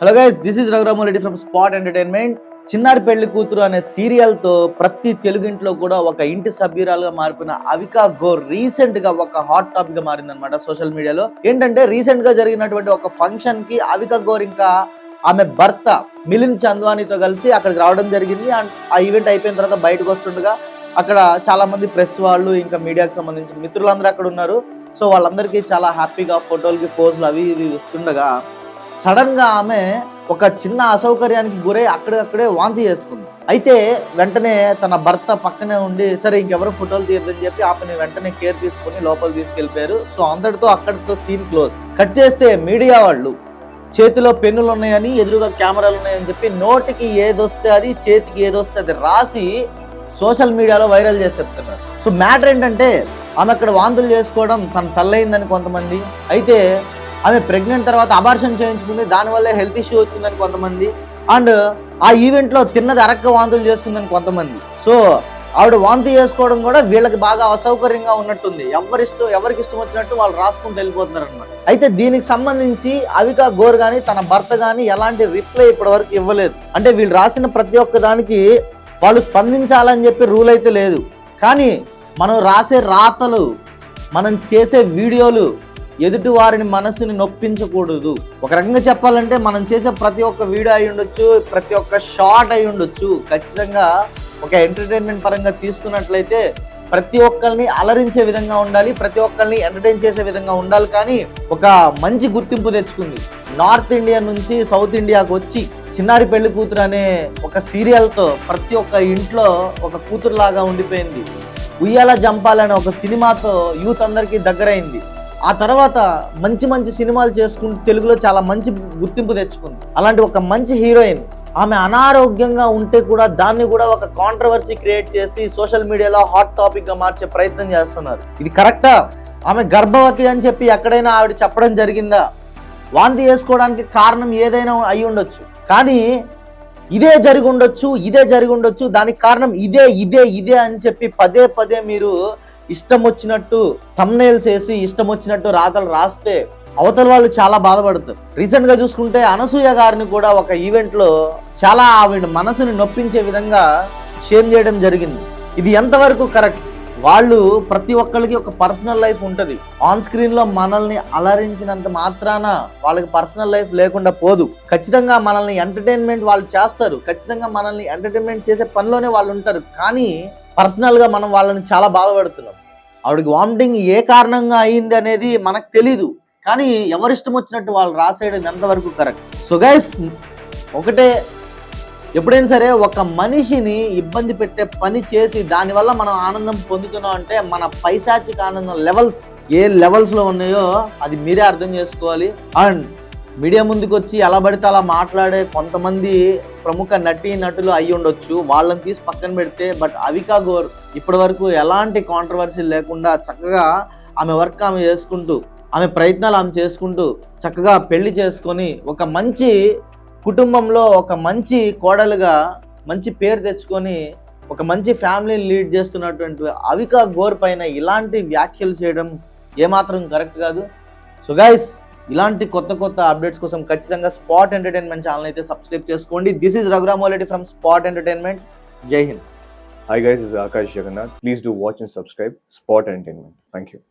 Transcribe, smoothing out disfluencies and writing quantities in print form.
Hello guys, this is Raghurama Reddy from spot entertainment. చిన్నారి పెళ్లి కూతురు అనే సీరియల్తో ప్రతి తెలుగింట్లో కూడా ఒక ఇంటి సభ్యురాలుగా మారిపోయిన అవికా గోర్ రీసెంట్ గా ఒక హాట్ టాపిక్ గా మారిందనమాట సోషల్ మీడియాలో. ఏంటంటే రీసెంట్ గా జరిగినటువంటి ఒక ఫంక్షన్ కి అవికా గోర్ ఇంకా ఆమె భర్త మిలింద్ చంద్వానీతో కలిసి అక్కడికి రావడం జరిగింది. అండ్ ఆ ఈవెంట్ అయిపోయిన తర్వాత బయటకు వస్తుండగా అక్కడ చాలా మంది ప్రెస్ వాళ్ళు ఇంకా మీడియాకి సంబంధించిన మిత్రులందరూ అక్కడ ఉన్నారు. సో వాళ్ళందరికీ చాలా హ్యాపీగా ఫోటోలకి పోజులు అవి ఇవి వస్తుండగా సడన్ గా ఆమె ఒక చిన్న అసౌకర్యానికి గురై అక్కడే వాంతి చేసుకుంది. అయితే వెంటనే తన భర్త పక్కనే ఉండి సరే ఇంకెవరు ఫోటోలు తీయద్దని చెప్పి ఆమెని వెంటనే కేర్ తీసుకుని లోపలికి తీసుకెళ్లిపోయారు. సో అందరితో అక్కడితో సీన్ క్లోజ్. కట్ చేస్తే మీడియా వాళ్ళు చేతిలో పెన్నులు ఉన్నాయని, ఎదురుగా కెమెరాలు ఉన్నాయని చెప్పి నోటికి ఏదొస్తే అది, చేతికి ఏదొస్తే అది రాసి సోషల్ మీడియాలో వైరల్ చేసి చెప్తున్నారు. సో మ్యాటర్ ఏంటంటే ఆమె అక్కడ వాంతులు చేసుకోవడం తన తల్లయిందని కొంతమంది, అయితే ఆమె ప్రెగ్నెంట్ తర్వాత అబార్షన్ చేయించుకుంది, దానివల్లే హెల్త్ ఇష్యూ వచ్చిందని కొంతమంది, అండ్ ఆ ఈవెంట్లో తిన్నది అరక్క వాంతులు చేసుకుందని కొంతమంది. సో ఆవిడ వాంతి చేసుకోవడం కూడా వీళ్ళకి బాగా అసౌకర్యంగా ఉన్నట్టుంది. ఎవరికి ఇష్టం వచ్చినట్టు వాళ్ళు రాసుకుంటూ వెళ్ళిపోతున్నారు అనమాట. అయితే దీనికి సంబంధించి అవికా గోర్ కానీ తన భర్త కానీ ఎలాంటి రిప్లై ఇప్పటి వరకు ఇవ్వలేదు. అంటే వీళ్ళు రాసిన ప్రతి ఒక్క దానికి వాళ్ళు స్పందించాలని చెప్పి రూల్ అయితే లేదు. కానీ మనం రాసే రాతలు, మనం చేసే వీడియోలు ఎదుటి వారిని మనసుని నొప్పించకూడదు. ఒక రకంగా చెప్పాలంటే మనం చేసే ప్రతి ఒక్క వీడియో అయి ఉండొచ్చు, ప్రతి ఒక్క షార్ట్ అయి ఉండొచ్చు, ఖచ్చితంగా ఒక ఎంటర్టైన్మెంట్ పరంగా తీసుకున్నట్లయితే ప్రతి ఒక్కరిని అలరించే విధంగా ఉండాలి, ప్రతి ఒక్కరిని ఎంటర్టైన్ చేసే విధంగా ఉండాలి. కానీ ఒక మంచి గుర్తింపు తెచ్చుకుంది. నార్త్ ఇండియా నుంచి సౌత్ ఇండియాకు వచ్చి చిన్నారి పెళ్లి కూతురు అనే ఒక సీరియల్తో ప్రతి ఒక్క ఇంట్లో ఒక కూతురులాగా ఉండిపోయింది. ఉయ్యాల జంపాలనే ఒక సినిమాతో యూత్ అందరికీ దగ్గరైంది. ఆ తర్వాత మంచి మంచి సినిమాలు చేసుకుంటూ తెలుగులో చాలా మంచి గుర్తింపు తెచ్చుకుంది. అలాంటి ఒక మంచి హీరోయిన్ ఆమె అనారోగ్యంగా ఉంటే కూడా దాన్ని కూడా ఒక కాంట్రవర్సీ క్రియేట్ చేసి సోషల్ మీడియాలో హాట్ టాపిక్ గా మార్చే ప్రయత్నం చేస్తున్నారు. ఇది కరెక్టా? ఆమె గర్భవతి అని చెప్పి ఎక్కడైనా ఆవిడ చెప్పడం జరిగిందా? వాంతి చేసుకోవడానికి కారణం ఏదైనా అయి ఉండొచ్చు, కానీ ఇదే జరిగి ఉండొచ్చు, దానికి కారణం ఇదే అని చెప్పి పదే పదే మీరు ఇష్టం వచ్చినట్టు థంబ్నెయిల్స్ వేసి ఇష్టం వచ్చినట్టు రాతలు రాస్తే అవతల వాళ్ళు చాలా బాధపడతారు. రీసెంట్ గా చూసుకుంటే అనసూయ గారిని కూడా ఒక ఈవెంట్ లో చాలా ఆవిడ మనసుని నొప్పించే విధంగా షేమ్ చేయడం జరిగింది. ఇది ఎంతవరకు కరెక్ట్? వాళ్ళు ప్రతి ఒక్కరికి ఒక పర్సనల్ లైఫ్ ఉంటుంది. ఆన్ స్క్రీన్ లో మనల్ని అలరించినంత మాత్రాన వాళ్ళకి పర్సనల్ లైఫ్ లేకుండా పోదు. ఖచ్చితంగా మనల్ని ఎంటర్టైన్మెంట్ వాళ్ళు చేస్తారు, ఖచ్చితంగా మనల్ని ఎంటర్టైన్మెంట్ చేసే పనిలోనే వాళ్ళు ఉంటారు. కానీ పర్సనల్ గా మనం వాళ్ళని చాలా బాధపడుతున్నాం. ఆవిడకి వామిటింగ్ ఏ కారణంగా అయింది అనేది మనకు తెలీదు, కానీ ఎవరిష్టం వచ్చినట్టు వాళ్ళు రాసేయడం ఎంతవరకు కరెక్ట్? సో గైస్, ఒకటే, ఎప్పుడైనా సరే ఒక మనిషిని ఇబ్బంది పెట్టే పని చేసి దానివల్ల మనం ఆనందం పొందుతున్నాం అంటే మన పైశాచిక ఆనందం లెవెల్స్ ఏ లెవెల్స్లో ఉన్నాయో అది మీరే అర్థం చేసుకోవాలి. అండ్ మీడియా ముందుకు వచ్చి ఎలా పడితే అలా మాట్లాడే కొంతమంది ప్రముఖ నటులు అయి ఉండొచ్చు, వాళ్ళని తీసి పక్కన పెడితే బట్ అవికా గోర్ ఇప్పటి వరకు ఎలాంటి కాంట్రవర్సీ లేకుండా చక్కగా ఆమె వర్క్ ఆమె చేసుకుంటూ, ఆమె ప్రయత్నాలు ఆమె చేసుకుంటూ చక్కగా పెళ్లి చేసుకొని ఒక మంచి కుటుంబంలో ఒక మంచి కోడలుగా మంచి పేరు తెచ్చుకొని ఒక మంచి ఫ్యామిలీని లీడ్ చేస్తున్నటువంటి అవికా గోర్ పైన ఇలాంటి వ్యాఖ్యలు చేయడం ఏమాత్రం కరెక్ట్ కాదు. సో గైస్, ఇలాంటి కొత్త అప్డేట్స్ కోసం ఖచ్చితంగా స్పాట్ ఎంటర్టైన్మెంట్ ఛానల్ అయితే సబ్స్క్రైబ్ చేసుకోండి. This is Raghurama Reddy from spot entertainment. జై Hind. Hi guys, this is Akash Jagannath. Please do watch and subscribe Spot Entertainment. Thank you.